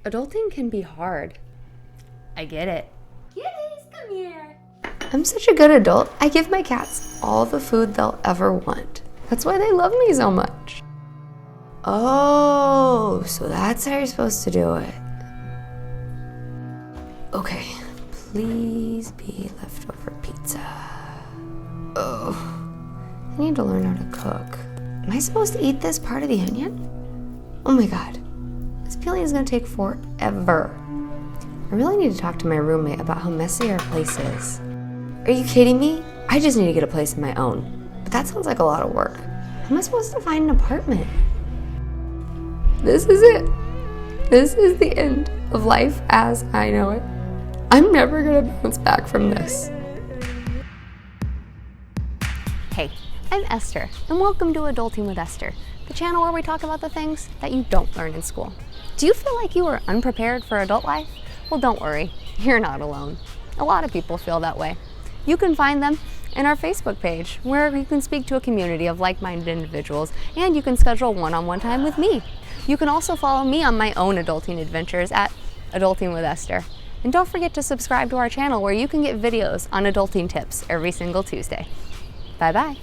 Adulting can be hard. I get it. Kitties, come here. I'm such a good adult. I give my cats all the food they'll ever want. That's why they love me so much. Oh, so that's how you're supposed to do it. Okay, please be leftover pizza. Oh, I need to learn how to cook. Am I supposed to eat this part of the onion? Oh my God, this peeling is gonna take forever. I really need to talk to my roommate about how messy our place is. Are you kidding me? I just need to get a place of my own. But that sounds like a lot of work. How am I supposed to find an apartment? This is it. This is the end of life as I know it. I'm never gonna bounce back from this. Hey, I'm Esther, and welcome to Adulting with Esther, the channel where we talk about the things that you don't learn in school. Do you feel like you are unprepared for adult life? Well, don't worry, you're not alone. A lot of people feel that way. You can find them in our Facebook page, where you can speak to a community of like-minded individuals, and you can schedule one-on-one time with me. You can also follow me on my own adulting adventures at Adulting with Esther. And don't forget to subscribe to our channel, where you can get videos on adulting tips every single Tuesday. Bye-bye.